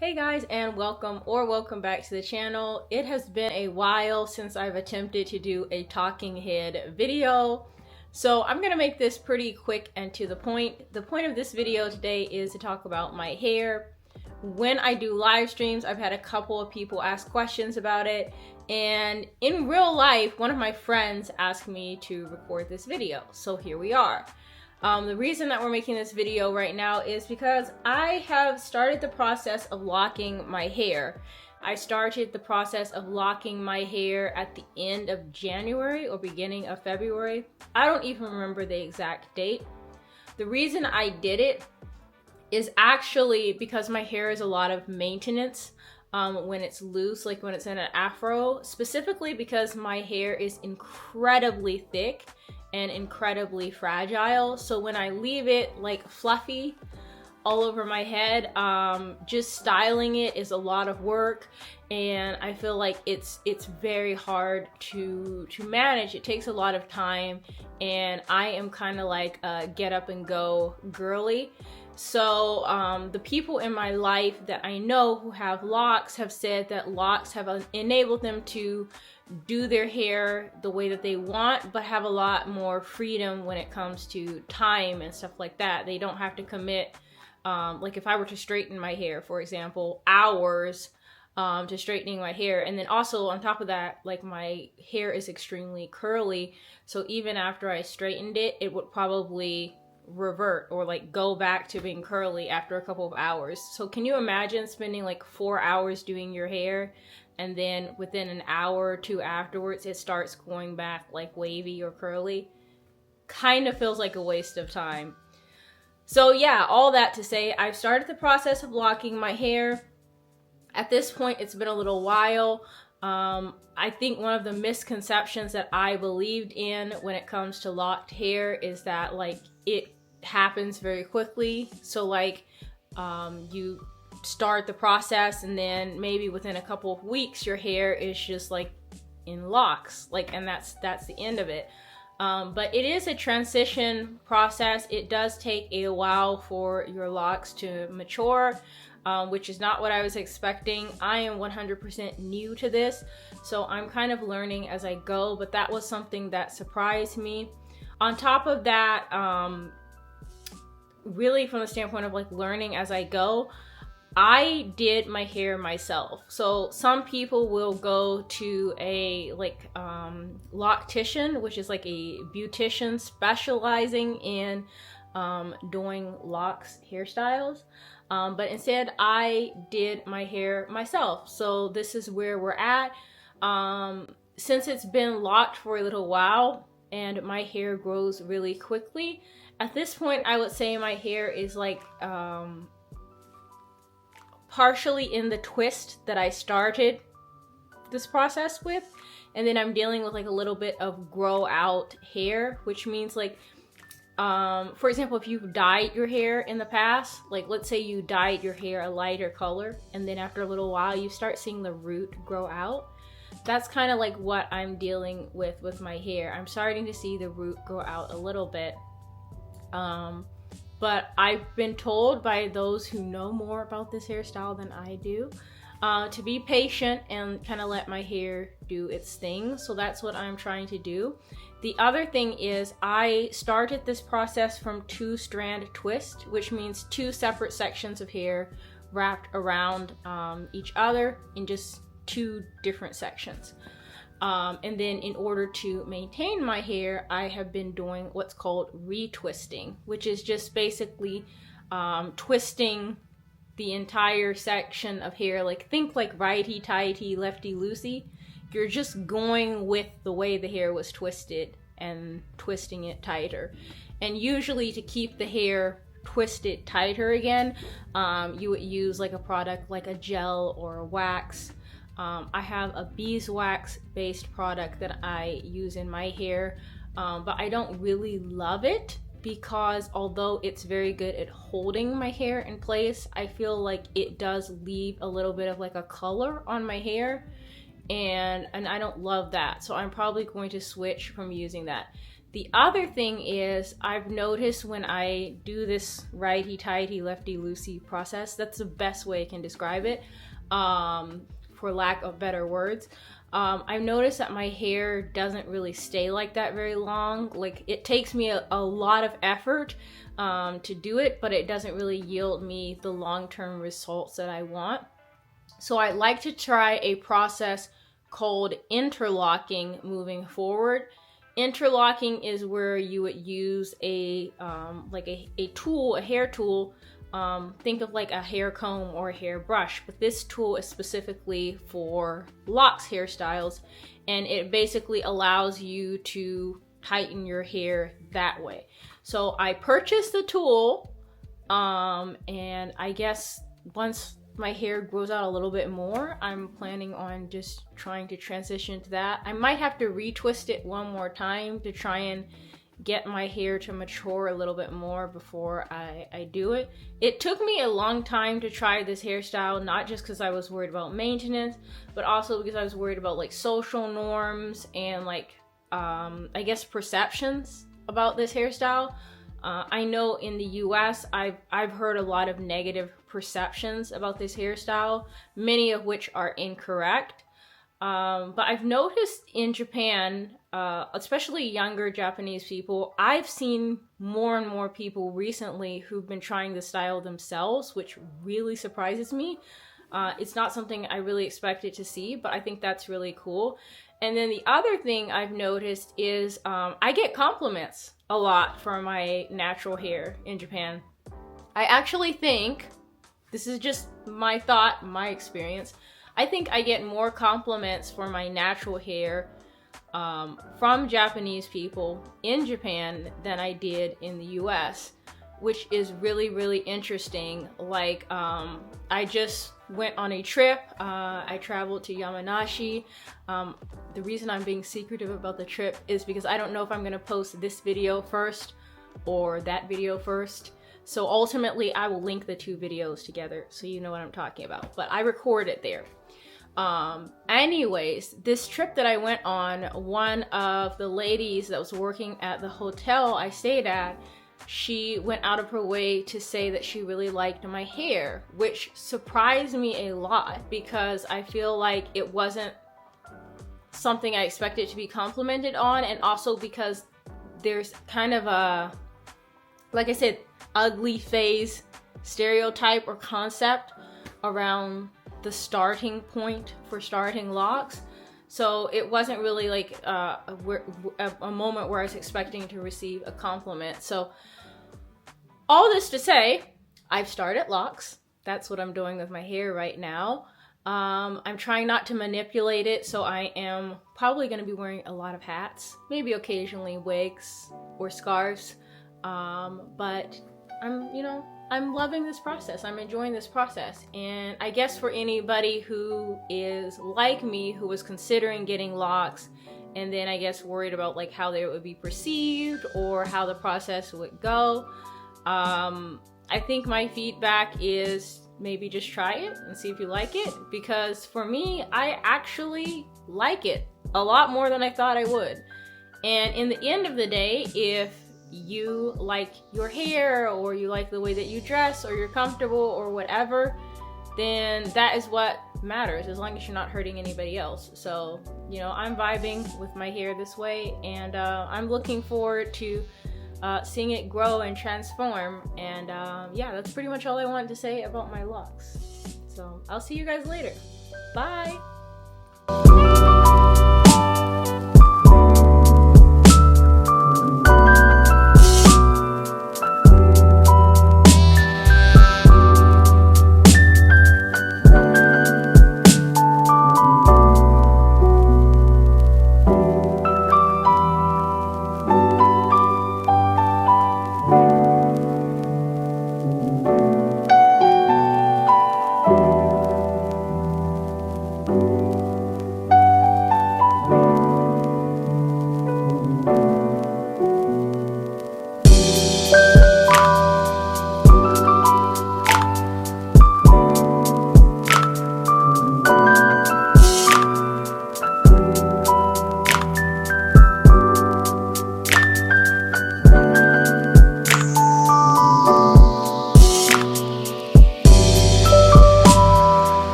Hey guys, and welcome back to the channel. It has been a while since I've attempted to do a talking head video, so I'm gonna make this pretty quick and to the point. The point of this video today is to talk about my hair. When I do live streams, I've had a couple of people ask questions about it, and in real life, one of my friends asked me to record this video, so here we are. The reason that we're making this video right now is because I have started the process of locking my hair. I started the process of locking my hair at the end of January or beginning of February. I don't even remember the exact date. The reason I did it is actually because my hair is a lot of maintenance when it's loose, like when it's in an afro, specifically because my hair is incredibly thick and incredibly fragile. So when I leave it like fluffy all over my head, just styling it is a lot of work, and I feel like it's very hard to manage. It takes a lot of time, and I am kind of like a get up and go girly. So the people in my life that I know who have locks have said that locks have enabled them to do their hair the way that they want, but have a lot more freedom when it comes to time and stuff like that. They don't have to commit, like if I were to straighten my hair, for example, hours to straightening my hair. And then also on top of that, like my hair is extremely curly, so even after I straightened it, it would probably revert or like go back to being curly after a couple of hours. So can you imagine spending like 4 hours doing your hair, and then within an hour or two afterwards it starts going back like wavy or curly? Kind of feels like a waste of time. So yeah, all that to say, I've started the process of locking my hair. At this point, it's been a little while. I think one of the misconceptions that I believed in when it comes to locked hair is that like it happens very quickly. So like you start the process and then maybe within a couple of weeks your hair is just like in locks, like, and that's the end of it. But it is a transition process. It does take a while for your locks to mature, which is not what I was expecting. I am 100% new to this, so I'm kind of learning as I go, but that was something that surprised me. On top of that, really from the standpoint of like learning as I go, I did my hair myself. So some people will go to a like loctician, which is like a beautician specializing in doing locks hairstyles. But instead I did my hair myself. So this is where we're at. Since it's been locked for a little while and my hair grows really quickly, at this point I would say my hair is like partially in the twist that I started this process with, and then I'm dealing with like a little bit of grow out hair, which means like for example, if you've dyed your hair in the past, like let's say you dyed your hair a lighter color and then after a little while you start seeing the root grow out. That's kind of like what I'm dealing with my hair. I'm starting to see the root grow out a little bit. But I've been told by those who know more about this hairstyle than I do to be patient and kind of let my hair do its thing. So that's what I'm trying to do. The other thing is I started this process from 2-strand twist, which means 2 separate sections of hair wrapped around each other in just 2 different sections. And then in order to maintain my hair, I have been doing what's called retwisting, which is just basically twisting the entire section of hair. Like think like righty-tighty, lefty-loosey. You're just going with the way the hair was twisted and twisting it tighter. And usually to keep the hair twisted tighter again, you would use like a product like a gel or a wax. I have a beeswax based product that I use in my hair, but I don't really love it because although it's very good at holding my hair in place, I feel like it does leave a little bit of like a color on my hair, and I don't love that. So I'm probably going to switch from using that. The other thing is, I've noticed when I do this righty-tighty, lefty-loosey process, that's the best way I can describe it, for lack of better words. I've noticed that my hair doesn't really stay like that very long. Like, it takes me a lot of effort to do it, but it doesn't really yield me the long-term results that I want. So I like to try a process called interlocking moving forward. Interlocking is where you would use a tool, a hair tool. Think of like a hair comb or a hair brush, but this tool is specifically for locks hairstyles, and it basically allows you to tighten your hair that way. So I purchased the tool, and I guess once my hair grows out a little bit more, I'm planning on just trying to transition to that. I might have to retwist it one more time to try and get my hair to mature a little bit more before I do it. It took me a long time to try this hairstyle, not just because I was worried about maintenance, but also because I was worried about like social norms and like I guess perceptions about this hairstyle. I know in the US, I've heard a lot of negative perceptions about this hairstyle, many of which are incorrect. But I've noticed in Japan, especially younger Japanese people, I've seen more and more people recently who've been trying the style themselves, which really surprises me. It's not something I really expected to see, but I think that's really cool. And then the other thing I've noticed is I get compliments a lot for my natural hair in Japan. I actually think, this is just my thought, my experience, I think I get more compliments for my natural hair from Japanese people in Japan than I did in the US, which is really, really interesting. Like, I just went on a trip. I traveled to Yamanashi. The reason I'm being secretive about the trip is because I don't know if I'm gonna post this video first or that video first. So ultimately, I will link the two videos together so you know what I'm talking about. But I recorded there. Anyways, this trip that I went on, one of the ladies that was working at the hotel I stayed at, she went out of her way to say that she really liked my hair, which surprised me a lot because I feel like it wasn't something I expected to be complimented on, and also because there's kind of a, like I said, ugly phase stereotype or concept around the starting point for starting locks. So it wasn't really like a moment where I was expecting to receive a compliment. So all this to say, I've started locks. That's what I'm doing with my hair right now. I'm trying not to manipulate it, so I am probably going to be wearing a lot of hats, maybe occasionally wigs or scarves. But I'm loving this process. I'm enjoying this process. And I guess for anybody who is like me, who was considering getting locks and then I guess worried about like how they would be perceived or how the process would go, I think my feedback is maybe just try it and see if you like it, because for me, I actually like it a lot more than I thought I would. And in the end of the day, if you like your hair or you like the way that you dress or you're comfortable or whatever, then that is what matters, as long as you're not hurting anybody else. So, I'm vibing with my hair this way, and I'm looking forward to seeing it grow and transform. And yeah, that's pretty much all I wanted to say about my locks. So I'll see you guys later. Bye.